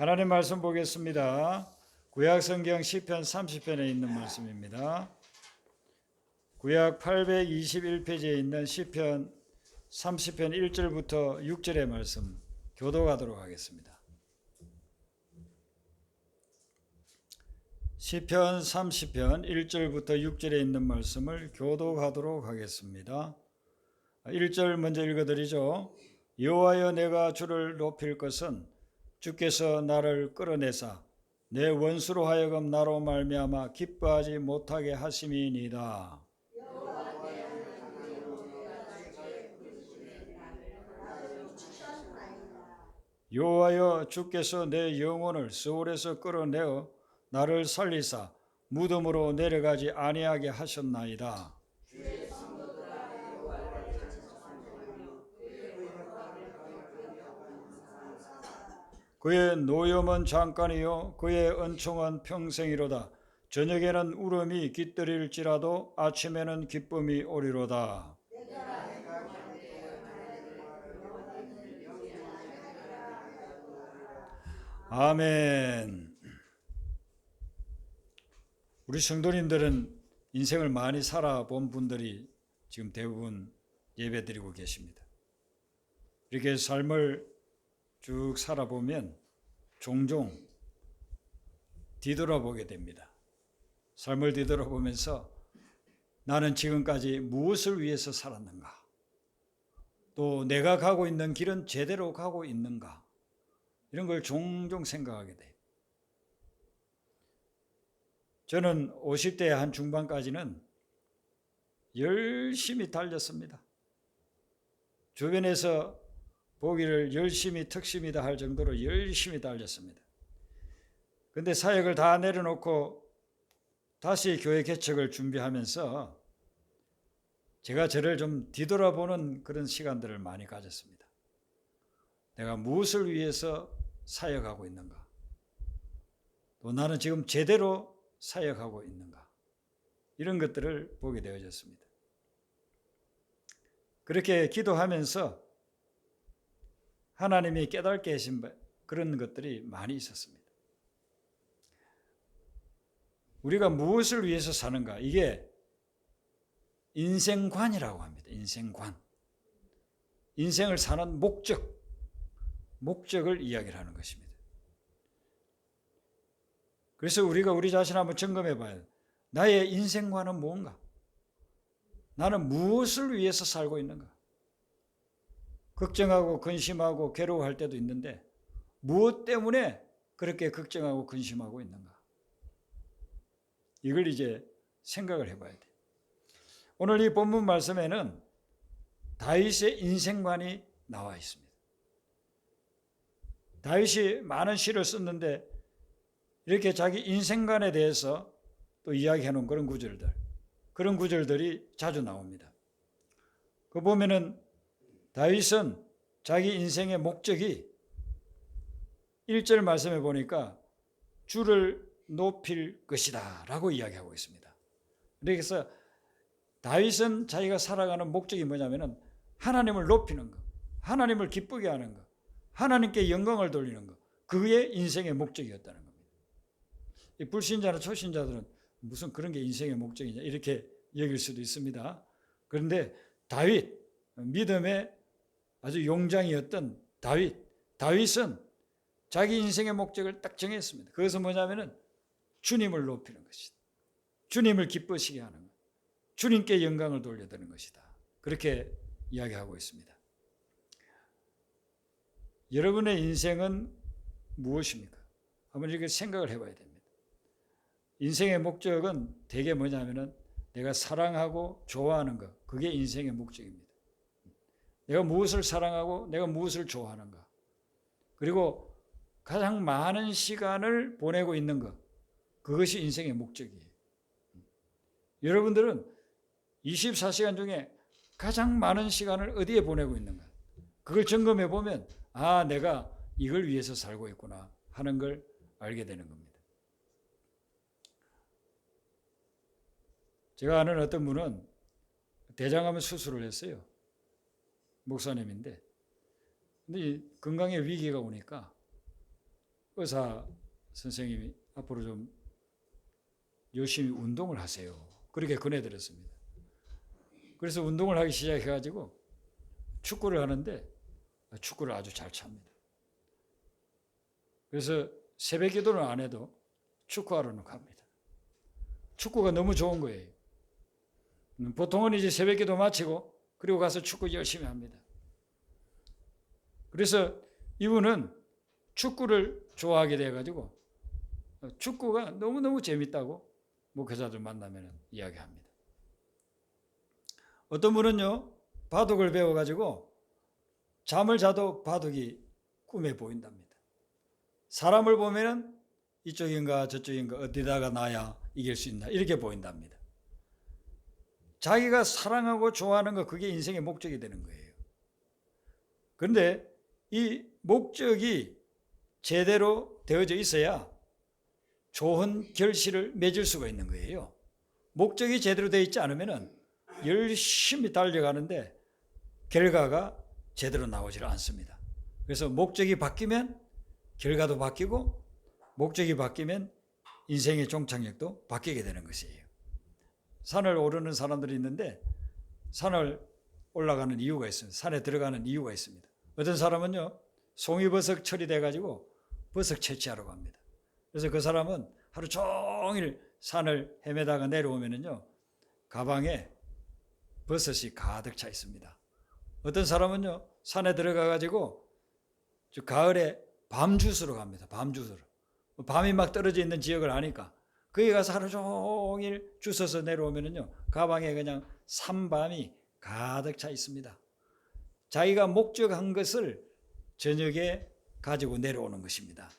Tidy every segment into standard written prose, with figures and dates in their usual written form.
하나님 말씀 보겠습니다. 구약 성경 시편 30편에 있는 말씀입니다. 구약 821페이지에 있는 시편 30편 1절부터 6절의 말씀 교독하도록 하겠습니다. 시편 30편 1절부터 6절에 있는 말씀을 교독하도록 하겠습니다. 1절 먼저 읽어드리죠. 여호와여, 내가 주를 높일 것은 주께서 나를 끌어내사 내 원수로 하여금 나로 말미암아 기뻐하지 못하게 하심이니이다. 여호와여, 주께서 내 영혼을 스올에서 끌어내어 나를 살리사 무덤으로 내려가지 아니하게 하셨나이다. 그의 노염은 잠깐이요 그의 은총은 평생이로다. 저녁에는 울음이 깃들일지라도 아침에는 기쁨이 오리로다. 아멘. 우리 성도님들은 인생을 많이 살아본 분들이 지금 대부분 예배드리고 계십니다. 이렇게 삶을 쭉 살아보면 종종 뒤돌아보게 됩니다. 삶을 뒤돌아보면서 나는 지금까지 무엇을 위해서 살았는가? 또 내가 가고 있는 길은 제대로 가고 있는가? 이런 걸 종종 생각하게 돼요. 저는 50대 한 중반까지는 열심히 달렸습니다. 주변에서 보기를 열심히 특심이다 할 정도로 열심히 달렸습니다. 그런데 사역을 다 내려놓고 다시 교회 개척을 준비하면서 제가 저를 좀 뒤돌아보는 그런 시간들을 많이 가졌습니다. 내가 무엇을 위해서 사역하고 있는가? 또 나는 지금 제대로 사역하고 있는가? 이런 것들을 보게 되어졌습니다. 그렇게 기도하면서 하나님이 깨닫게 하신 그런 것들이 많이 있었습니다. 우리가 무엇을 위해서 사는가? 이게 인생관이라고 합니다. 인생관. 인생을 사는 목적을 이야기를 하는 것입니다. 그래서 우리가 우리 자신 한번 점검해 봐요. 나의 인생관은 무엇인가? 나는 무엇을 위해서 살고 있는가? 걱정하고 근심하고 괴로워할 때도 있는데 무엇 때문에 그렇게 걱정하고 근심하고 있는가? 이걸 이제 생각을 해봐야 돼. 오늘 이 본문 말씀에는 다윗의 인생관이 나와 있습니다. 다윗이 많은 시를 썼는데 이렇게 자기 인생관에 대해서 또 이야기해 놓은 그런 구절들이 자주 나옵니다. 그 보면은 다윗은 자기 인생의 목적이 1절 말씀해 보니까 주를 높일 것이다 라고 이야기하고 있습니다. 그래서 다윗은 자기가 살아가는 목적이 뭐냐면은 하나님을 높이는 것, 하나님을 기쁘게 하는 것, 하나님께 영광을 돌리는 것, 그게 인생의 목적이었다는 겁니다. 이 불신자나 초신자들은 무슨 그런 게 인생의 목적이냐 이렇게 여길 수도 있습니다. 그런데 다윗, 믿음의 아주 용장이었던 다윗은 자기 인생의 목적을 딱 정했습니다. 그것은 뭐냐면은 주님을 높이는 것이다. 주님을 기쁘시게 하는 것. 주님께 영광을 돌려드리는 것이다. 그렇게 이야기하고 있습니다. 여러분의 인생은 무엇입니까? 한번 이렇게 생각을 해봐야 됩니다. 인생의 목적은 대개 뭐냐면은 내가 사랑하고 좋아하는 것. 그게 인생의 목적입니다. 내가 무엇을 사랑하고 내가 무엇을 좋아하는가. 그리고 가장 많은 시간을 보내고 있는 것. 그것이 인생의 목적이에요. 여러분들은 24시간 중에 가장 많은 시간을 어디에 보내고 있는가. 그걸 점검해 보면 내가 이걸 위해서 살고 있구나 하는 걸 알게 되는 겁니다. 제가 아는 어떤 분은 대장암 수술을 했어요. 목사님인데 근데 건강에 위기가 오니까 의사 선생님이 앞으로 좀 열심히 운동을 하세요. 그렇게 권해드렸습니다. 그래서 운동을 하기 시작해가지고 축구를 하는데 축구를 아주 잘 찹니다. 그래서 새벽 기도는 안 해도 축구하러는 갑니다. 축구가 너무 좋은 거예요. 보통은 이제 새벽 기도 마치고 그리고 가서 축구 열심히 합니다. 그래서 이분은 축구를 좋아하게 돼가지고 축구가 너무너무 재밌다고 목회자들 만나면 이야기합니다. 어떤 분은요, 바둑을 배워가지고 잠을 자도 바둑이 꿈에 보인답니다. 사람을 보면은 이쪽인가 저쪽인가 어디다가 놔야 이길 수 있나 이렇게 보인답니다. 자기가 사랑하고 좋아하는 거 그게 인생의 목적이 되는 거예요. 그런데 이 목적이 제대로 되어져 있어야 좋은 결실을 맺을 수가 있는 거예요. 목적이 제대로 되어 있지 않으면 열심히 달려가는데 결과가 제대로 나오질 않습니다. 그래서 목적이 바뀌면 결과도 바뀌고 목적이 바뀌면 인생의 종착역도 바뀌게 되는 것이에요. 산을 오르는 사람들이 있는데 산을 올라가는 이유가 있습니다. 산에 들어가는 이유가 있습니다. 어떤 사람은요, 송이버섯 철이 돼가지고 버섯 채취하러 갑니다. 그래서 그 사람은 하루 종일 산을 헤매다가 내려오면은요, 가방에 버섯이 가득 차 있습니다. 어떤 사람은요, 산에 들어가가지고 가을에 밤 주스로 갑니다. 밤 주스로. 밤이 막 떨어져 있는 지역을 아니까 거기 가서 하루 종일 주워서 내려오면은요, 가방에 그냥 산밤이 가득 차 있습니다. 자기가 목적한 것을 저녁에 가지고 내려오는 것입니다.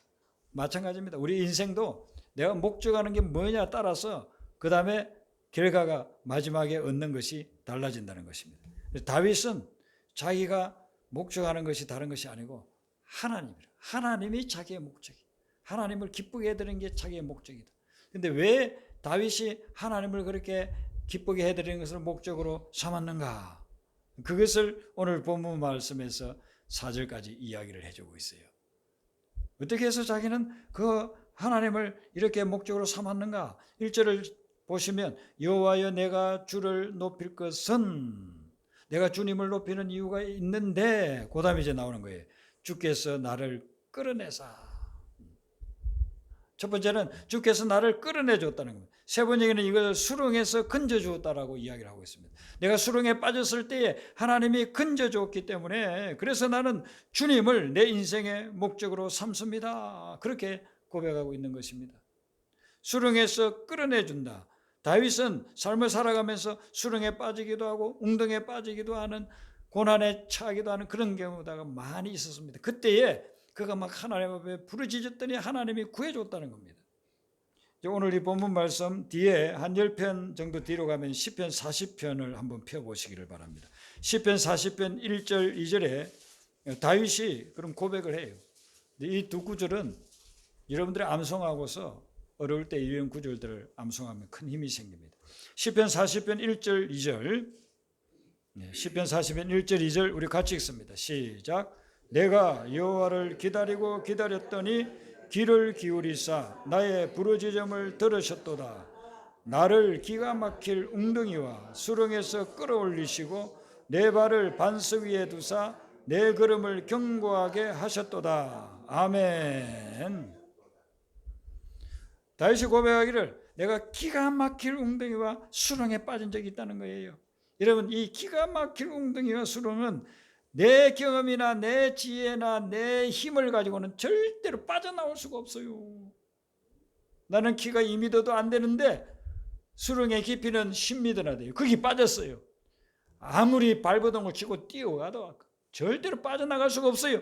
마찬가지입니다. 우리 인생도 내가 목적하는 게 뭐냐 따라서 그 다음에 결과가 마지막에 얻는 것이 달라진다는 것입니다. 다윗은 자기가 목적하는 것이 다른 것이 아니고 하나님이라. 하나님이 자기의 목적이. 하나님을 기쁘게 해드리는 게 자기의 목적이다. 그런데 왜 다윗이 하나님을 그렇게 기쁘게 해드리는 것을 목적으로 삼았는가? 그것을 오늘 본문 말씀에서 4절까지 이야기를 해주고 있어요. 어떻게 해서 자기는 그 하나님을 이렇게 목적으로 삼았는가? 1절을 보시면 여호와여 내가 주를 높일 것은 내가 주님을 높이는 이유가 있는데 그 다음에 이제 나오는 거예요. 주께서 나를 끌어내사. 첫 번째는 주께서 나를 끌어내 줬다는 겁니다. 세 번째는 이걸 수렁에서 건져 주었다라고 이야기를 하고 있습니다. 내가 수렁에 빠졌을 때에 하나님이 건져 주었기 때문에 그래서 나는 주님을 내 인생의 목적으로 삼습니다. 그렇게 고백하고 있는 것입니다. 수렁에서 끌어내 준다. 다윗은 삶을 살아가면서 수렁에 빠지기도 하고 웅덩이에 빠지기도 하는 고난에 처하기도 하는 그런 경우가 많이 있었습니다. 그때에 그가 막 하나님 앞에 부르짖었더니 하나님이 구해줬다는 겁니다. 오늘 이 본문 말씀 뒤에 한 10편 정도 뒤로 가면 시편 40편을 한번 펴보시기를 바랍니다. 시편 40편 1절 2절에 다윗이 그럼 고백을 해요. 이 두 구절은 여러분들이 암송하고서 어려울 때 이런 구절들을 암송하면 큰 힘이 생깁니다. 시편 40편 1절 2절 시편 40편 1절 2절 우리 같이 읽습니다. 시작. 내가 여호와를 기다리고 기다렸더니 귀를 기울이사 나의 부르짖음을 들으셨도다. 나를 기가 막힐 웅덩이와 수렁에서 끌어올리시고 내 발을 반석 위에 두사 내 걸음을 견고하게 하셨도다. 아멘. 다윗이 고백하기를 내가 기가 막힐 웅덩이와 수렁에 빠진 적이 있다는 거예요. 여러분, 이 기가 막힐 웅덩이와 수렁은 내 경험이나 내 지혜나 내 힘을 가지고는 절대로 빠져나올 수가 없어요. 나는 키가 2m도 안 되는데 수렁의 깊이는 10m나 돼요. 거기 빠졌어요. 아무리 발버둥을 치고 뛰어가도 절대로 빠져나갈 수가 없어요.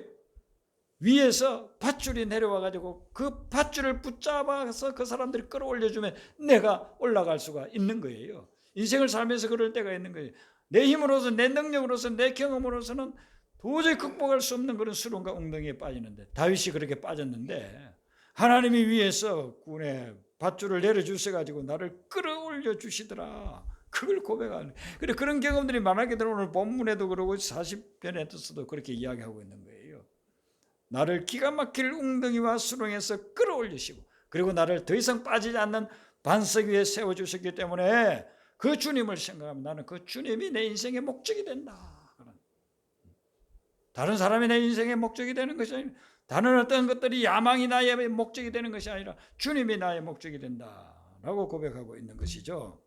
위에서 밧줄이 내려와가지고 그 밧줄을 붙잡아서 그 사람들이 끌어올려주면 내가 올라갈 수가 있는 거예요. 인생을 살면서 그럴 때가 있는 거예요. 내 힘으로서 내 능력으로서 내 경험으로서는 도저히 극복할 수 없는 그런 수렁과 웅덩이에 빠지는데 다윗이 그렇게 빠졌는데 하나님이 위에서 군에 밧줄을 내려주셔가지고 나를 끌어올려 주시더라. 그걸 고백하는. 그래 그런 경험들이 많았기 때문에 오늘 본문에도 그러고 40편에서도 그렇게 이야기하고 있는 거예요. 나를 기가 막힐 웅덩이와 수렁에서 끌어올리시고 그리고 나를 더 이상 빠지지 않는 반석 위에 세워주셨기 때문에 그 주님을 생각하면 나는 그 주님이 내 인생의 목적이 된다. 다른 사람이 내 인생의 목적이 되는 것이 아니라 다른 어떤 것들이 야망이 나의 목적이 되는 것이 아니라 주님이 나의 목적이 된다라고 고백하고 있는 것이죠.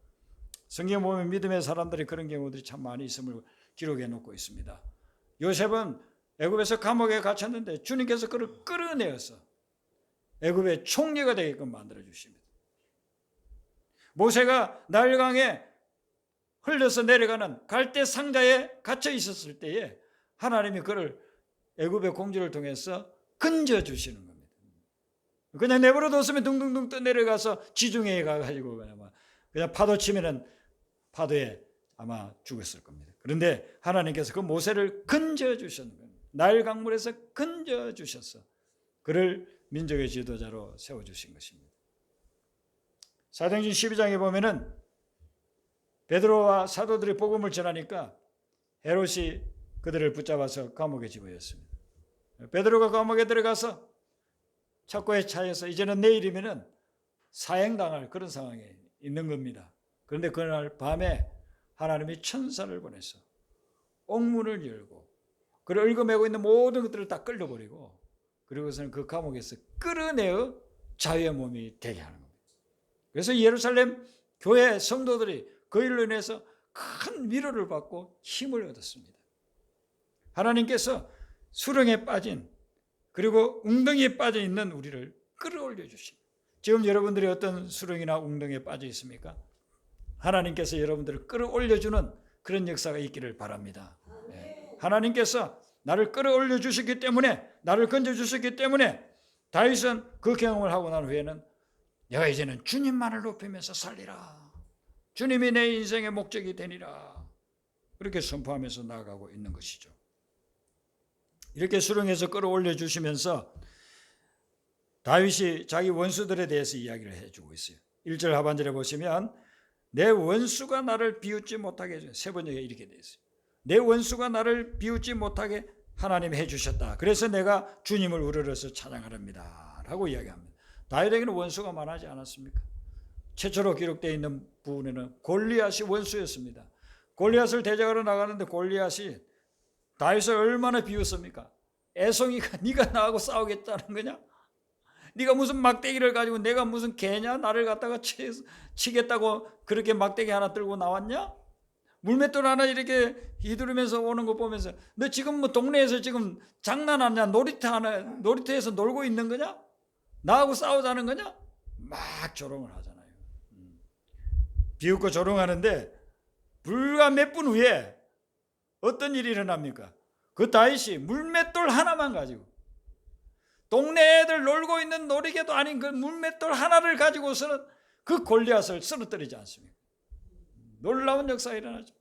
성경 보면 믿음의 사람들이 그런 경우들이 참 많이 있음을 기록해 놓고 있습니다. 요셉은 애굽에서 감옥에 갇혔는데 주님께서 그를 끌어내어서 애굽의 총리가 되게끔 만들어 주십니다. 모세가 나일강에 흘려서 내려가는 갈대 상자에 갇혀 있었을 때에 하나님이 그를 애굽의 공주를 통해서 건져 주시는 겁니다. 그냥 내버려 뒀으면 둥둥둥 떠내려가서 지중해에 가가지고 그냥 파도 치면은 파도에 아마 죽었을 겁니다. 그런데 하나님께서 그 모세를 건져 주셨는 겁니다. 나일 강물에서 건져 주셔서 그를 민족의 지도자로 세워 주신 것입니다. 사도행전 12장에 보면은 베드로와 사도들이 복음을 전하니까 헤롯이 그들을 붙잡아서 감옥에 집어였습니다. 베드로가 감옥에 들어가서 착고에 차여서 이제는 내일이면은 사형당할 그런 상황에 있는 겁니다. 그런데 그날 밤에 하나님이 천사를 보내서 옥문을 열고 그를 얽어매고 있는 모든 것들을 다 끌려버리고 그리고서는 그 감옥에서 끌어내어 자유의 몸이 되게 하는 겁니다. 그래서 예루살렘 교회 성도들이 그 일로 인해서 큰 위로를 받고 힘을 얻었습니다. 하나님께서 수렁에 빠진 그리고 웅덩이에 빠져 있는 우리를 끌어올려 주십니다. 지금 여러분들이 어떤 수렁이나 웅덩이에 빠져 있습니까? 하나님께서 여러분들을 끌어올려주는 그런 역사가 있기를 바랍니다. 하나님께서 나를 끌어올려 주셨기 때문에 나를 건져 주셨기 때문에 다윗은 그 경험을 하고 난 후에는 내가 이제는 주님만을 높이면서 살리라. 주님이 내 인생의 목적이 되니라. 그렇게 선포하면서 나아가고 있는 것이죠. 이렇게 수렁에서 끌어올려 주시면서 다윗이 자기 원수들에 대해서 이야기를 해주고 있어요. 1절 하반절에 보시면 내 원수가 나를 비웃지 못하게 해주셨다. 세 번역에 이렇게 되어 있어요. 내 원수가 나를 비웃지 못하게 하나님이 해주셨다. 그래서 내가 주님을 우러러서 찬양하렵니다 라고 이야기합니다. 다윗에게는 원수가 많지 않았습니까? 최초로 기록되어 있는 부분에는 골리앗이 원수였습니다. 골리앗을 대적하러 나가는데 골리앗이 다윗을 얼마나 비웃습니까? 애송이가 네가 나하고 싸우겠다는 거냐? 네가 무슨 막대기를 가지고 내가 무슨 개냐? 나를 갖다가 치겠다고 그렇게 막대기 하나 들고 나왔냐? 물맷돌 하나 이렇게 휘두르면서 오는 거 보면서 너 지금 뭐 동네에서 지금 장난하냐? 놀이터에서 놀고 있는 거냐? 나하고 싸우자는 거냐? 막 조롱을 하잖아요. 비웃고 조롱하는데 불과 몇 분 후에 어떤 일이 일어납니까? 그 다윗이 물맷돌 하나만 가지고 동네 애들 놀고 있는 놀이개도 아닌 그 물맷돌 하나를 가지고서는 그 골리앗을 쓰러뜨리지 않습니까? 놀라운 역사가 일어나죠.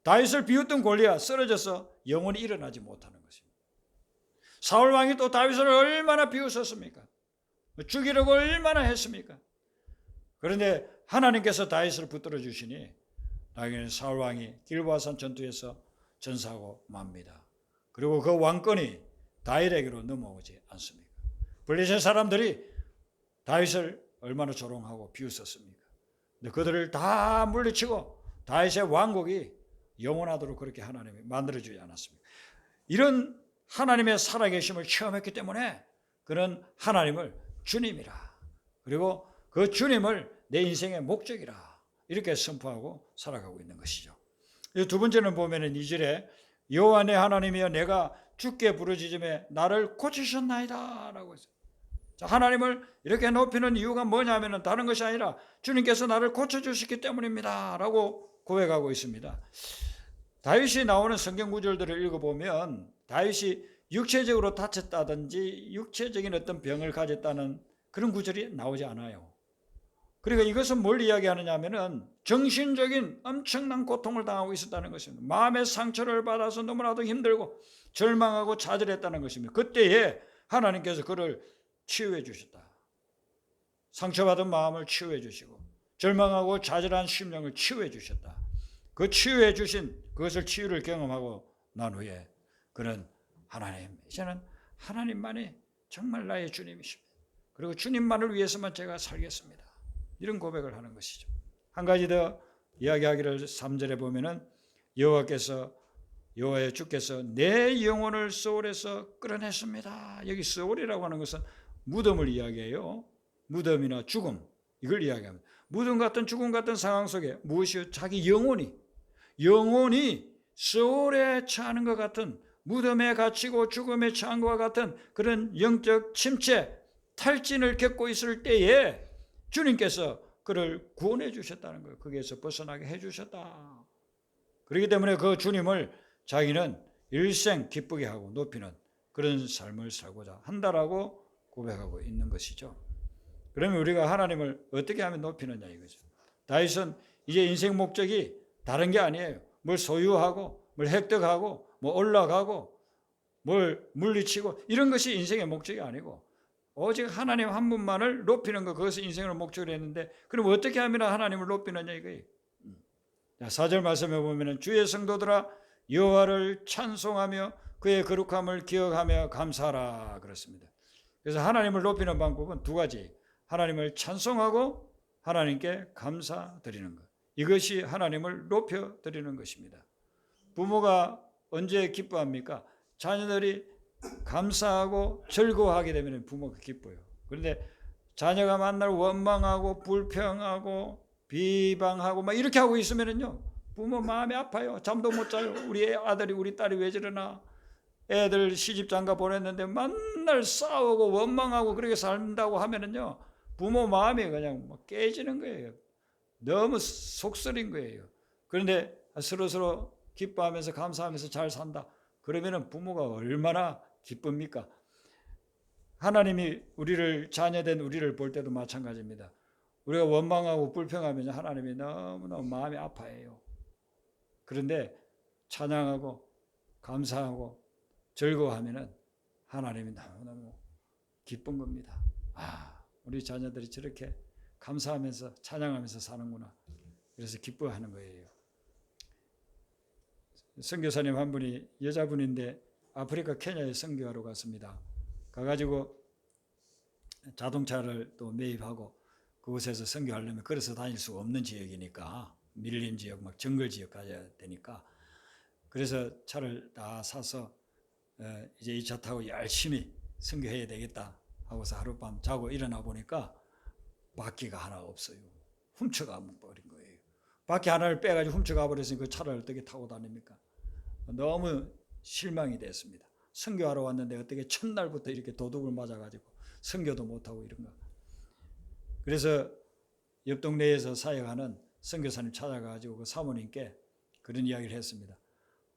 다윗을 비웃던 골리앗 쓰러져서 영원히 일어나지 못하는 것입니다. 사울 왕이 또 다윗을 얼마나 비웃었습니까? 죽이려고 얼마나 했습니까? 그런데 하나님께서 다윗을 붙들어 주시니 나중에 사울 왕이 길보아산 전투에서 전사하고 맙니다. 그리고 그 왕권이 다윗에게로 넘어오지 않습니까? 블레셋 사람들이 다윗을 얼마나 조롱하고 비웃었습니까? 근데 그들을 다 물리치고 다윗의 왕국이 영원하도록 그렇게 하나님이 만들어주지 않았습니까? 이런 하나님의 살아계심을 체험했기 때문에 그는 하나님을 주님이라 그리고 그 주님을 내 인생의 목적이라 이렇게 선포하고 살아가고 있는 것이죠. 두 번째는 보면은 2절에 여호와 내 하나님이여 내가 주께 부르짖음에 나를 고치셨나이다 라고 했어요. 자, 하나님을 이렇게 높이는 이유가 뭐냐면은 다른 것이 아니라 주님께서 나를 고쳐주셨기 때문입니다 라고 고백하고 있습니다. 다윗이 나오는 성경 구절들을 읽어보면 다윗이 육체적으로 다쳤다든지 육체적인 어떤 병을 가졌다는 그런 구절이 나오지 않아요. 그러니까 이것은 뭘 이야기하느냐 하면은 정신적인 엄청난 고통을 당하고 있었다는 것입니다. 마음의 상처를 받아서 너무나도 힘들고 절망하고 좌절했다는 것입니다. 그때에 하나님께서 그를 치유해 주셨다. 상처받은 마음을 치유해 주시고 절망하고 좌절한 심령을 치유해 주셨다. 그 치유해 주신 그것을 치유를 경험하고 난 후에 그는 하나님 이제는 하나님만이 정말 나의 주님이십니다. 그리고 주님만을 위해서만 제가 살겠습니다. 이런 고백을 하는 것이죠. 한 가지 더 이야기하기를 3절에 보면은 여호와의 주께서 내 영혼을 소울에서 끌어냈습니다. 여기 소울이라고 하는 것은 무덤을 이야기해요. 무덤이나 죽음, 이걸 이야기합니다. 무덤 같은 죽음 같은 상황 속에 무엇이요? 자기 영혼이 소울에 처하는 것 같은, 무덤에 갇히고 죽음에 처한 것과 같은 그런 영적 침체, 탈진을 겪고 있을 때에 주님께서 그를 구원해 주셨다는 거예요. 거기에서 벗어나게 해 주셨다. 그렇기 때문에 그 주님을 자기는 일생 기쁘게 하고 높이는 그런 삶을 살고자 한다라고 고백하고 있는 것이죠. 그러면 우리가 하나님을 어떻게 하면 높이느냐 이거죠. 다윗은 이제 인생 목적이 다른 게 아니에요. 뭘 소유하고 뭘 획득하고 뭐 올라가고 뭘 물리치고 이런 것이 인생의 목적이 아니고 오직 하나님 한 분만을 높이는 것, 그것을 인생을 목적으로 했는데, 그럼 어떻게 하면 하나님을 높이느냐 이거예요. 4절 말씀에 보면 주의 성도들아 여호와를 찬송하며 그의 거룩함을 기억하며 감사하라 그렇습니다. 그래서 하나님을 높이는 방법은 두 가지. 하나님을 찬송하고 하나님께 감사드리는 것. 이것이 하나님을 높여드리는 것입니다. 부모가 언제 기뻐합니까? 자녀들이 감사하고 즐거워하게 되면 부모가 기뻐요. 그런데 자녀가 만날 원망하고 불평하고 비방하고 막 이렇게 하고 있으면요 부모 마음이 아파요. 잠도 못 자요. 우리 아들이 우리 딸이 왜 저러나. 애들 시집장가 보냈는데 맨날 싸우고 원망하고 그렇게 산다고 하면은요 부모 마음이 그냥 막 깨지는 거예요. 너무 속쓰린 거예요. 그런데 서로서로 기뻐하면서 감사하면서 잘 산다. 그러면은 부모가 얼마나 기쁩니까? 하나님이 자녀된 우리를 볼 때도 마찬가지입니다. 우리가 원망하고 불평하면 하나님이 너무너무 마음이 아파해요. 그런데 찬양하고 감사하고 즐거워하면은 하나님이 너무너무 기쁜 겁니다. 우리 자녀들이 저렇게 감사하면서 찬양하면서 사는구나. 그래서 기뻐하는 거예요. 선교사님 한 분이 여자분인데 아프리카 케냐에 선교하러 갔습니다. 가가지고 자동차를 또 매입하고 그곳에서 선교하려면 걸어서 다닐 수 없는 지역이니까 밀림 지역, 막 정글 지역 가야 되니까 그래서 차를 다 사서 이제 이 차 타고 열심히 선교해야 되겠다 하고서 하룻밤 자고 일어나 보니까 바퀴가 하나 없어요. 훔쳐가 버린 거예요. 바퀴 하나를 빼가지고 훔쳐가 버렸으니 그 차를 어떻게 타고 다닙니까? 너무 실망이 됐습니다. 선교하러 왔는데 어떻게 첫날부터 이렇게 도둑을 맞아가지고 선교도 못하고 이런 거. 그래서 옆 동네에서 사역하는 선교사님 찾아가지고 그 사모님께 그런 이야기를 했습니다.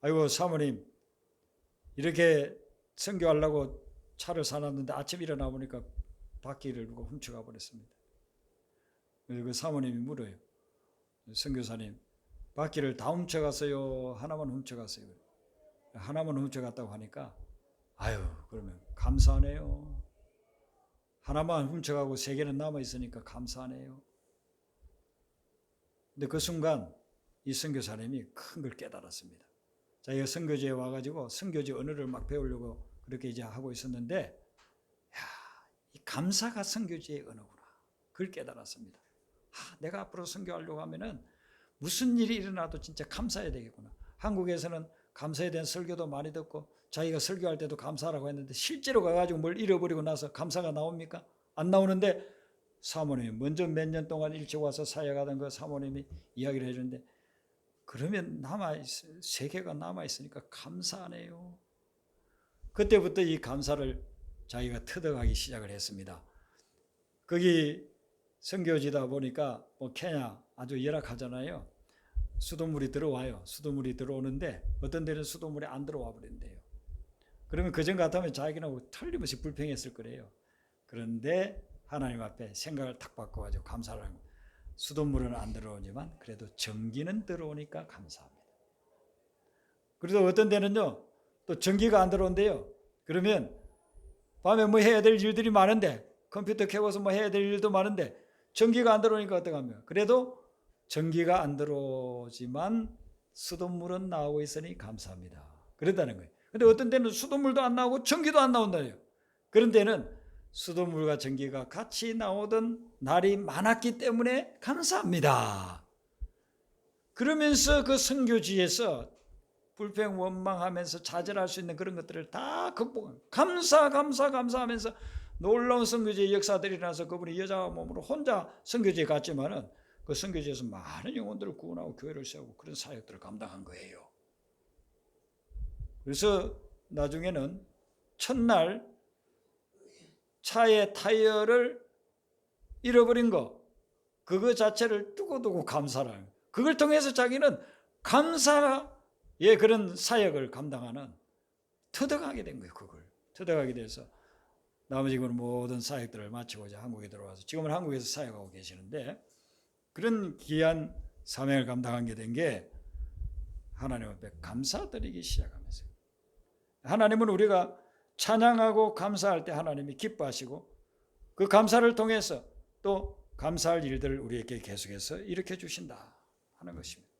아이고 사모님, 이렇게 선교하려고 차를 사놨는데 아침 일어나 보니까 바퀴를 누가 훔쳐가 버렸습니다. 그래서 그 사모님이 물어요. 선교사님, 바퀴를 다 훔쳐갔어요? 하나만 훔쳐갔어요? 하나만 훔쳐갔다고 하니까 아유 그러면 감사하네요. 하나만 훔쳐가고 세 개는 남아있으니까 감사하네요. 근데 그 순간 이 선교사님이 큰 걸 깨달았습니다. 자기가 선교지에 와가지고 선교지 언어를 막 배우려고 그렇게 이제 하고 있었는데 이 감사가 선교지의 언어구나. 그걸 깨달았습니다. 내가 앞으로 선교하려고 하면은 무슨 일이 일어나도 진짜 감사해야 되겠구나. 한국에서는 감사에 대한 설교도 많이 듣고 자기가 설교할 때도 감사하라고 했는데 실제로 가가지고 뭘 잃어버리고 나서 감사가 나옵니까? 안 나오는데 사모님이 먼저 몇 년 동안 일찍 와서 사역하던 그 사모님이 이야기를 해주는데 그러면 세 개가 남아있으니까 감사하네요. 그때부터 이 감사를 자기가 터득하기 시작을 했습니다. 거기 선교지다 보니까 케냐 아주 열악하잖아요. 수돗물이 들어와요. 수돗물이 들어오는데 어떤 데는 수돗물이 안 들어와 버린대요. 그러면 그전 같으면 자기는 틀림없이 불평했을 거래요. 그런데 하나님 앞에 생각을 탁 바꿔가지고 감사를 하는 거예요. 수돗물은 안 들어오지만 그래도 전기는 들어오니까 감사합니다. 그래도 어떤 데는요 또 전기가 안 들어온대요. 그러면 밤에 뭐 해야 될 일들이 많은데 컴퓨터 켜고서 뭐 해야 될 일도 많은데 전기가 안 들어오니까 어떡하면 그래도 전기가 안 들어오지만 수돗물은 나오고 있으니 감사합니다. 그랬다는 거예요. 근데 어떤 때는 수돗물도 안 나오고 전기도 안 나온다요. 그런 때는 수돗물과 전기가 같이 나오던 날이 많았기 때문에 감사합니다. 그러면서 그 선교지에서 불평 원망하면서 좌절할 수 있는 그런 것들을 다 극복하고 감사하면서 놀라운 선교지의 역사들이 나서 그분이 여자 몸으로 혼자 선교지에 갔지만은 그 선교지에서 많은 영혼들을 구원하고 교회를 세우고 그런 사역들을 감당한 거예요. 그래서 나중에는 첫날 차의 타이어를 잃어버린 거 그거 자체를 두고두고 감사를 하는 거예요. 그걸 통해서 자기는 감사의 그런 사역을 감당하는 터득하게 된 거예요. 그걸 터득하게 돼서 나머지 모든 사역들을 마치고 이제 한국에 들어와서 지금은 한국에서 사역하고 계시는데 그런 귀한 사명을 감당하게 된 게 하나님 앞에 감사드리기 시작하면서 하나님은 우리가 찬양하고 감사할 때 하나님이 기뻐하시고 그 감사를 통해서 또 감사할 일들을 우리에게 계속해서 일으켜 주신다 하는 것입니다.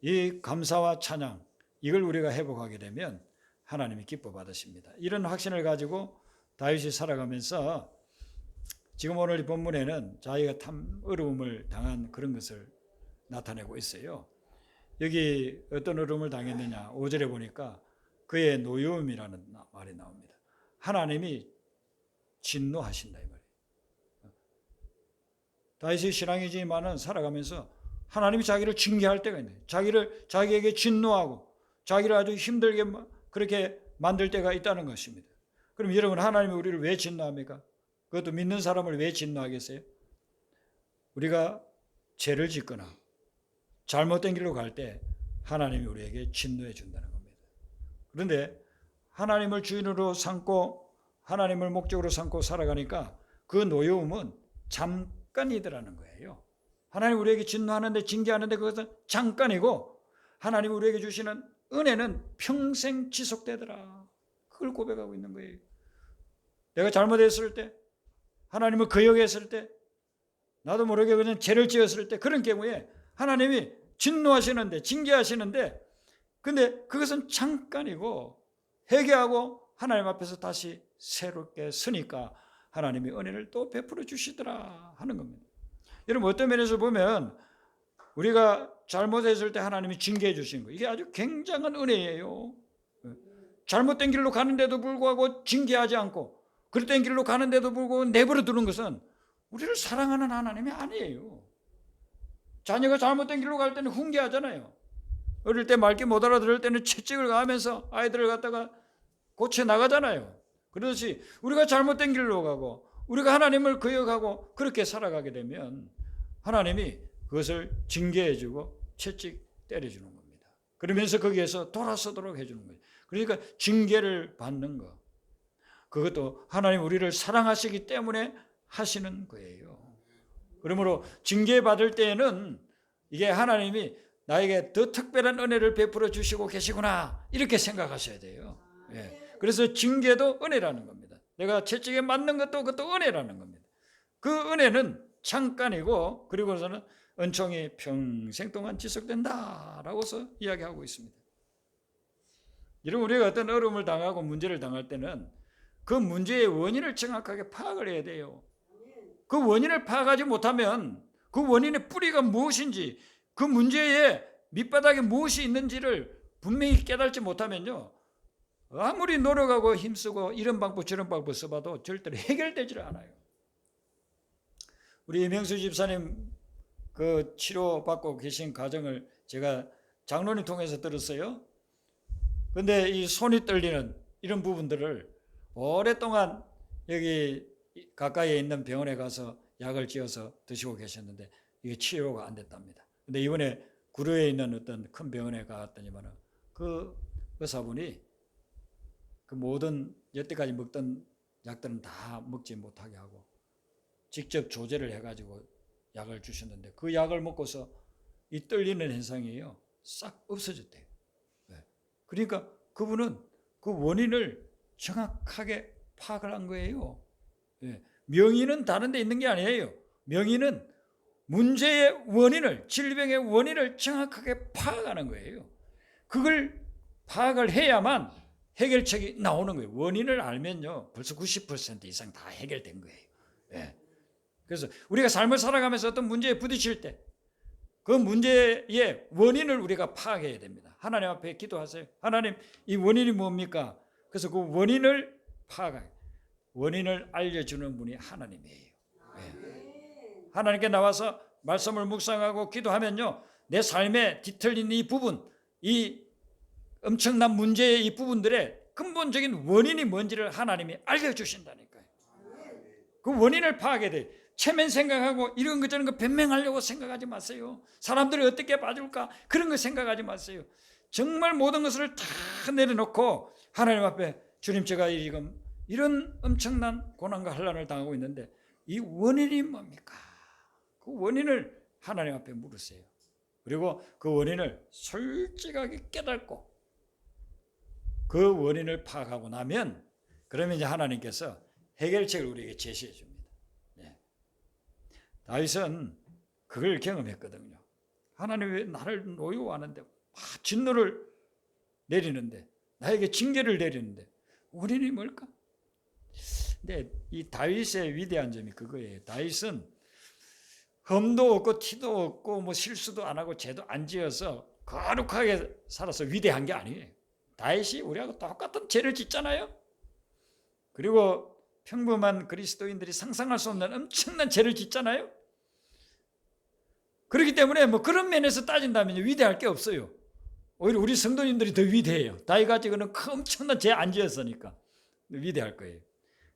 이 감사와 찬양 이걸 우리가 회복하게 되면 하나님이 기뻐 받으십니다. 이런 확신을 가지고 다윗이 살아가면서 지금 오늘 이 본문에는 자기가 참 어려움을 당한 그런 것을 나타내고 있어요. 여기 어떤 어려움을 당했느냐 5절에 보니까 그의 노여움이라는 말이 나옵니다. 하나님이 진노하신다 이 말이에요. 다윗의 신앙이지만은 살아가면서 하나님이 자기를 징계할 때가 있네요. 자기에게 진노하고 자기를 아주 힘들게 그렇게 만들 때가 있다는 것입니다. 그럼 여러분 하나님이 우리를 왜 진노합니까? 그것도 믿는 사람을 왜 진노하겠어요? 우리가 죄를 짓거나 잘못된 길로 갈 때 하나님이 우리에게 진노해 준다는 겁니다. 그런데 하나님을 주인으로 삼고 하나님을 목적으로 삼고 살아가니까 그 노여움은 잠깐이더라는 거예요. 하나님 우리에게 진노하는데 징계하는데 그것은 잠깐이고 하나님 우리에게 주시는 은혜는 평생 지속되더라. 그걸 고백하고 있는 거예요. 내가 잘못했을 때 하나님을 거역했을 때 나도 모르게 그냥 죄를 지었을 때 그런 경우에 하나님이 진노하시는데 징계하시는데 근데 그것은 잠깐이고 회개하고 하나님 앞에서 다시 새롭게 서니까 하나님이 은혜를 또 베풀어 주시더라 하는 겁니다. 여러분 어떤 면에서 보면 우리가 잘못했을 때 하나님이 징계해 주신 거 이게 아주 굉장한 은혜예요. 잘못된 길로 가는데도 불구하고 징계하지 않고 그릇된 길로 가는데도 불구하고 내버려 두는 것은 우리를 사랑하는 하나님이 아니에요. 자녀가 잘못된 길로 갈 때는 훈계하잖아요. 어릴 때 맑게 못 알아들을 때는 채찍을 가하면서 아이들을 갖다가 고쳐 나가잖아요. 그렇지 우리가 잘못된 길로 가고 우리가 하나님을 거역하고 그렇게 살아가게 되면 하나님이 그것을 징계해주고 채찍 때려주는 겁니다. 그러면서 거기에서 돌아서도록 해주는 거예요. 그러니까 징계를 받는 거 그것도 하나님 우리를 사랑하시기 때문에 하시는 거예요. 그러므로 징계받을 때에는 이게 하나님이 나에게 더 특별한 은혜를 베풀어 주시고 계시구나 이렇게 생각하셔야 돼요. 그래서 징계도 은혜라는 겁니다. 내가 채찍에 맞는 것도 그것도 은혜라는 겁니다. 그 은혜는 잠깐이고 그리고서는 은총이 평생 동안 지속된다라고서 이야기하고 있습니다. 여러분 우리가 어떤 어려움을 당하고 문제를 당할 때는 그 문제의 원인을 정확하게 파악을 해야 돼요. 그 원인을 파악하지 못하면 그 원인의 뿌리가 무엇인지 그 문제의 밑바닥에 무엇이 있는지를 분명히 깨닫지 못하면요 아무리 노력하고 힘쓰고 이런 방법 저런 방법 써봐도 절대로 해결되질 않아요. 우리 이명수 집사님 그 치료받고 계신 과정을 제가 장로님 통해서 들었어요. 근데 이 손이 떨리는 이런 부분들을 오랫동안 여기 가까이에 있는 병원에 가서 약을 지어서 드시고 계셨는데 이게 치료가 안 됐답니다. 근데 이번에 구로에 있는 어떤 큰 병원에 갔더니만 그 의사분이 그 모든 여태까지 먹던 약들은 다 먹지 못하게 하고 직접 조제를 해가지고 약을 주셨는데 그 약을 먹고서 이 떨리는 현상이요 싹 없어졌대요. 그러니까 그분은 그 원인을 정확하게 파악을 한 거예요. 명의는 다른 데 있는 게 아니에요. 명의는 문제의 원인을 질병의 원인을 정확하게 파악하는 거예요. 그걸 파악을 해야만 해결책이 나오는 거예요. 원인을 알면요, 벌써 90% 이상 다 해결된 거예요. 예. 그래서 우리가 삶을 살아가면서 어떤 문제에 부딪힐 때 그 문제의 원인을 우리가 파악해야 됩니다. 하나님 앞에 기도하세요. 하나님, 이 원인이 뭡니까? 그래서 그 원인을 파악해요. 원인을 알려주는 분이 하나님이에요. 예. 하나님께 나와서 말씀을 묵상하고 기도하면요, 내 삶에 뒤틀린 이 부분, 이 엄청난 문제의 이 부분들의 근본적인 원인이 뭔지를 하나님이 알려주신다니까요. 그 원인을 파악해야 돼요. 체면 생각하고 이런 거 저런 거 변명하려고 생각하지 마세요. 사람들이 어떻게 봐줄까 그런 거 생각하지 마세요. 정말 모든 것을 다 내려놓고 하나님 앞에, 주님, 제가 지금 이런 엄청난 고난과 환난을 당하고 있는데 이 원인이 뭡니까? 그 원인을 하나님 앞에 물으세요. 그리고 그 원인을 솔직하게 깨닫고 그 원인을 파악하고 나면, 그러면 이제 하나님께서 해결책을 우리에게 제시해 줍니다. 다윗은 그걸 경험했거든요. 하나님 왜 나를 노여워하는데, 진노를 내리는데, 나에게 징계를 내리는데 원인이 뭘까? 근데 이 다윗의 위대한 점이 그거예요. 다윗은 흠도 없고 티도 없고 뭐 실수도 안 하고 죄도 안 지어서 거룩하게 살아서 위대한 게 아니에요. 다윗이 우리하고 똑같은 죄를 짓잖아요. 그리고 평범한 그리스도인들이 상상할 수 없는 엄청난 죄를 짓잖아요. 그렇기 때문에 뭐 그런 면에서 따진다면 위대할 게 없어요. 오히려 우리 성도님들이 더 위대해요. 다윗같이 그는 엄청난 죄 안 지었으니까 위대할 거예요.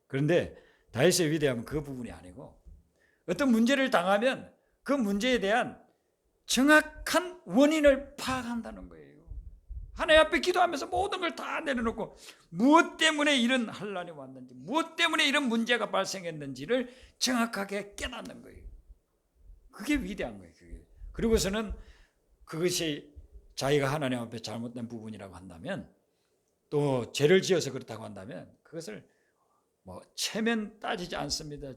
그런데 다윗의 위대함은 그 부분이 아니고, 어떤 문제를 당하면 그 문제에 대한 정확한 원인을 파악한다는 거예요. 하나님 앞에 기도하면서 모든 걸 다 내려놓고 무엇 때문에 이런 환난이 왔는지, 무엇 때문에 이런 문제가 발생했는지를 정확하게 깨닫는 거예요. 그게 위대한 거예요. 그게. 그리고서는 그것이 자기가 하나님 앞에 잘못된 부분이라고 한다면, 또 죄를 지어서 그렇다고 한다면 그것을 뭐 체면 따지지 않습니다.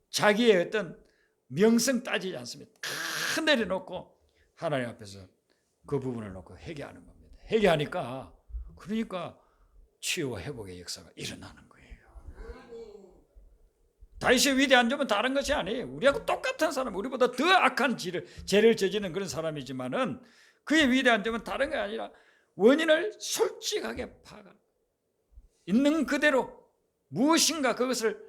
자기의 어떤 명성 따지지 않습니다. 다 내려놓고 하나님 앞에서 그 부분을 놓고 회개하는 겁니다. 회개하니까, 그러니까 치유와 회복의 역사가 일어나는 거예요. 다윗의 위대한 점은 다른 것이 아니에요. 우리하고 똑같은 사람, 우리보다 더 악한 죄를 저지르는 그런 사람이지만은 그의 위대한 점은 다른 게 아니라 원인을 솔직하게 파악하는, 있는 그대로 무엇인가 그것을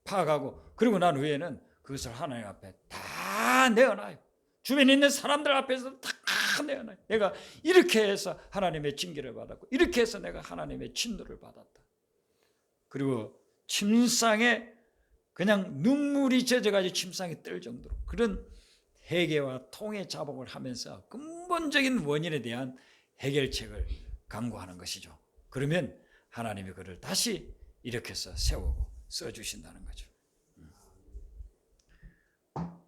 파악하고, 그리고 난 후에는 그것을 하나님 앞에 다 내어놔요. 주변에 있는 사람들 앞에서 다 내어놔요. 내가 이렇게 해서 하나님의 징계를 받았고, 이렇게 해서 내가 하나님의 진노를 받았다. 그리고 침상에 그냥 눈물이 젖어가지고 침상에 뜰 정도로 그런 회개와 통해 자복을 하면서 근본적인 원인에 대한 해결책을 강구하는 것이죠. 그러면 하나님이 그를 다시 일으켜서 세우고 써주신다는 거죠.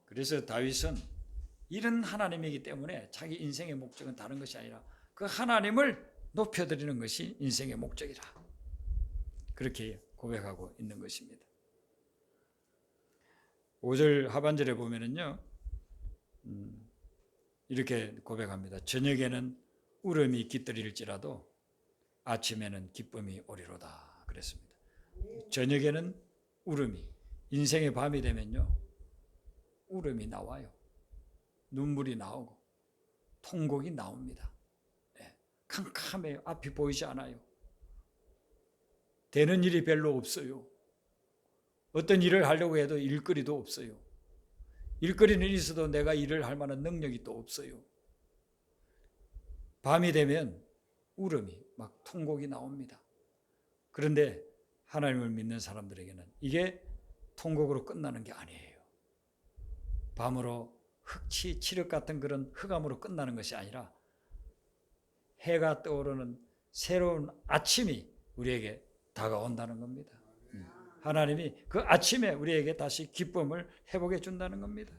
그래서 다윗은 이런 하나님이기 때문에 자기 인생의 목적은 다른 것이 아니라 그 하나님을 높여드리는 것이 인생의 목적이라, 그렇게 고백하고 있는 것입니다. 5절 하반절에 보면은요, 이렇게 고백합니다. 저녁에는 울음이 깃들일지라도 아침에는 기쁨이 오리로다 그랬습니다. 저녁에는 울음이, 인생의 밤이 되면요 울음이 나와요. 눈물이 나오고 통곡이 나옵니다. 캄캄해요. 앞이 보이지 않아요. 되는 일이 별로 없어요. 어떤 일을 하려고 해도 일거리도 없어요. 일거리는 있어도 내가 일을 할 만한 능력이 또 없어요. 밤이 되면 울음이 막 통곡이 나옵니다. 그런데 하나님을 믿는 사람들에게는 이게 통곡으로 끝나는 게 아니에요. 밤으로 흑치, 칠흑 같은 그런 흑암으로 끝나는 것이 아니라 해가 떠오르는 새로운 아침이 우리에게 다가온다는 겁니다. 하나님이 그 아침에 우리에게 다시 기쁨을 회복해 준다는 겁니다.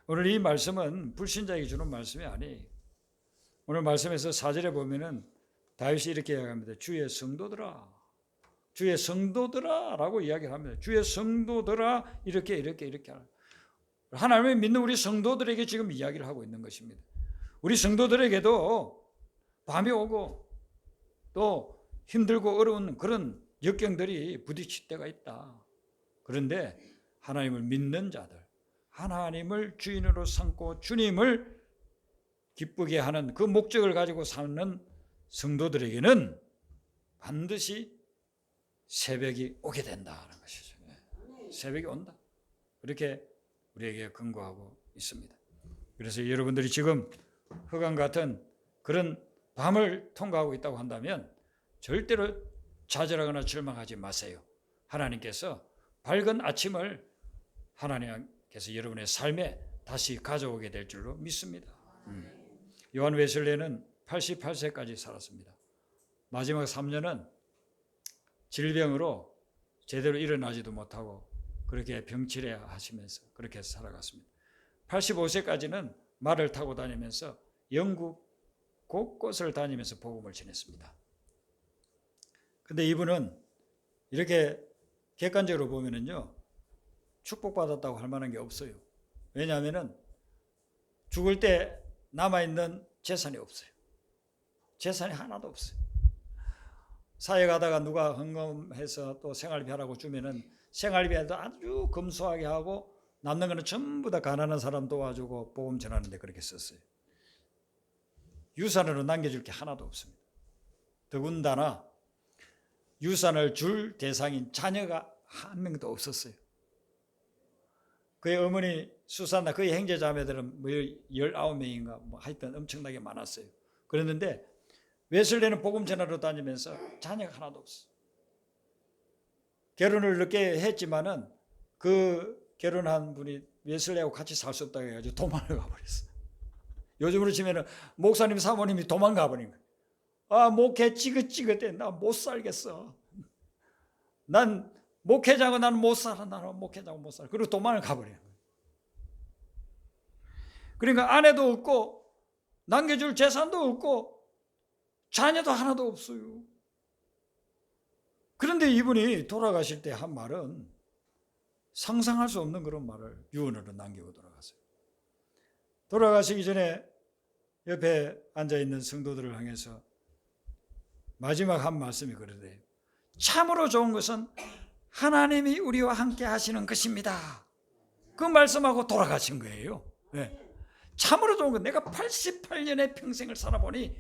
오늘 이 말씀은 불신자에게 주는 말씀이 아니에요. 오늘 말씀에서 4절에 보면은 다윗이 이렇게 이야기합니다. 주의 성도들아, 주의 성도들아 라고 이야기를 합니다. 주의 성도들아, 이렇게 하라. 하나님을 믿는 우리 성도들에게 지금 이야기를 하고 있는 것입니다. 우리 성도들에게도 밤이 오고 또 힘들고 어려운 그런 역경들이 부딪힐 때가 있다. 그런데 하나님을 믿는 자들, 하나님을 주인으로 삼고 주님을 기쁘게 하는 그 목적을 가지고 사는 성도들에게는 반드시 새벽이 오게 된다는 것이죠. 새벽이 온다. 그렇게 우리에게 권고하고 있습니다. 그래서 여러분들이 지금 흑암 같은 그런 밤을 통과하고 있다고 한다면 절대로 좌절하거나 절망하지 마세요. 하나님께서 밝은 아침을 하나님께서 여러분의 삶에 다시 가져오게 될 줄로 믿습니다. 요한 웨슬레는 88세까지 살았습니다. 마지막 3년은 질병으로 제대로 일어나지도 못하고 그렇게 병치레 하시면서 그렇게 살아갔습니다. 85세까지는 말을 타고 다니면서 영국 곳곳을 다니면서 복음을 전했습니다. 근데 이분은 이렇게 객관적으로 보면은요, 축복받았다고 할 만한 게 없어요. 왜냐하면은 죽을 때 남아있는 재산이 없어요. 재산이 하나도 없어요. 사회 가다가 누가 헌금해서 또 생활비 하라고 주면은 생활비에도 아주 검소하게 하고 남는 거는 전부 다 가난한 사람 도와주고 복음 전하는데 그렇게 썼어요. 유산으로 남겨줄 게 하나도 없습니다. 더군다나 유산을 줄 대상인 자녀가 한 명도 없었어요. 그의 어머니 수산나 그의 형제자매들은 뭐 19명인가 뭐 하여튼 엄청나게 많았어요. 그랬는데 웨슬레는 복음 전하러 다니면서 자녀가 하나도 없어요. 결혼을 늦게 했지만은 그 결혼한 분이 웨슬레하고 같이 살 수 없다고 해가지고 도망을 가버렸어요. 요즘으로 치면은 목사님 사모님이 도망가 버린 거예요. 아, 목회 찌긋찌긋해. 나 못 살겠어. 난 목회자고 나는 못 살아. 나는 목회자고 못 살아. 그리고 도망을 가버려요. 그러니까 아내도 없고 남겨줄 재산도 없고 자녀도 하나도 없어요. 그런데 이분이 돌아가실 때 한 말은 상상할 수 없는 그런 말을 유언으로 남기고 돌아갔어요. 돌아가시기 전에 옆에 앉아있는 성도들을 향해서 마지막 한 말씀이 그러대요. 참으로 좋은 것은 하나님이 우리와 함께 하시는 것입니다. 그 말씀하고 돌아가신 거예요. 네. 참으로 좋은 것, 내가 88년의 평생을 살아보니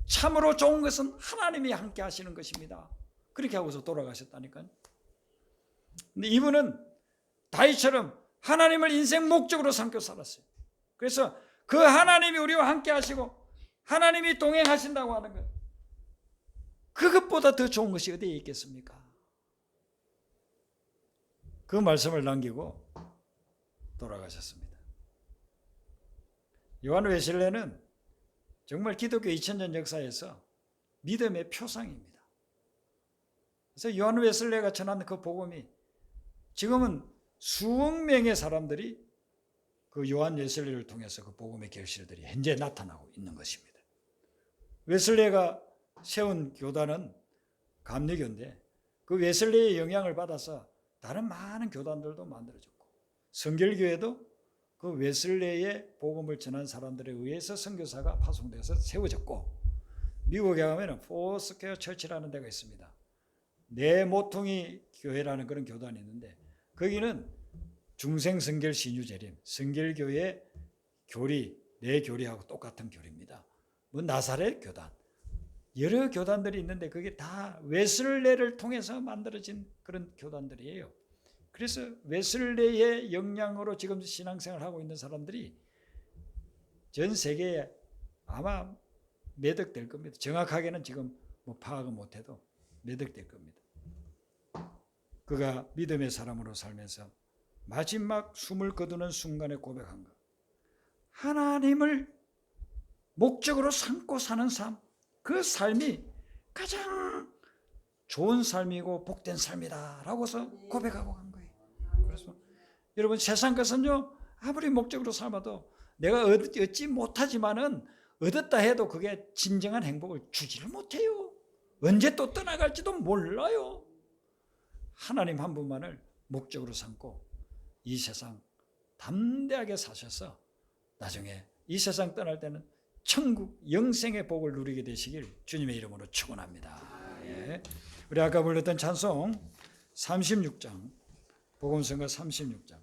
참으로 좋은 것은 하나님이 함께 하시는 것입니다. 그렇게 하고서 돌아가셨다니까요. 근데 이분은 다윗처럼 하나님을 인생 목적으로 삼고 살았어요. 그래서 그 하나님이 우리와 함께 하시고 하나님이 동행하신다고 하는 것, 그것보다 더 좋은 것이 어디에 있겠습니까? 그 말씀을 남기고 돌아가셨습니다. 요한 웨슬레는 정말 기독교 2000년 역사에서 믿음의 표상입니다. 그래서 요한 웨슬레가 전한 그 복음이 지금은 수억 명의 사람들이 그 요한 웨슬레를 통해서 그 복음의 결실들이 현재 나타나고 있는 것입니다. 웨슬레가 세운 교단은 감리교인데 그 웨슬레의 영향을 받아서 다른 많은 교단들도 만들어졌고 성결교회도 그 웨슬레의 복음을 전한 사람들에 의해서 선교사가 파송돼서 세워졌고 미국에 가면 포스퀘어 처치라는 데가 있습니다. 네 모퉁이 교회라는 그런 교단이 있는데 거기는 중생 성결 신유재림 성결교회 교리 네 교리하고 똑같은 교리입니다. 뭐 나사렛 교단 여러 교단들이 있는데 그게 다 웨슬레를 통해서 만들어진 그런 교단들이에요. 그래서 웨슬레의 영향으로 지금 신앙생활을 하고 있는 사람들이 전 세계에 아마 몇 억 될 겁니다. 정확하게는 지금 뭐 파악은 못해도 몇 억 될 겁니다. 그가 믿음의 사람으로 살면서 마지막 숨을 거두는 순간에 고백한 것. 하나님을 목적으로 삼고 사는 삶, 그 삶이 가장 좋은 삶이고 복된 삶이다 라고서 고백하고 간 거예요. 그래서 여러분 세상 것은요 아무리 목적으로 살아도 내가 얻지 못하지만은 얻었다 해도 그게 진정한 행복을 주지를 못해요. 언제 또 떠나갈지도 몰라요. 하나님 한 분만을 목적으로 삼고 이 세상 담대하게 사셔서 나중에 이 세상 떠날 때는 천국 영생의 복을 누리게 되시길 주님의 이름으로 축원합니다. 예. 우리 아까 불렀던 찬송 36장, 복음성가 36장.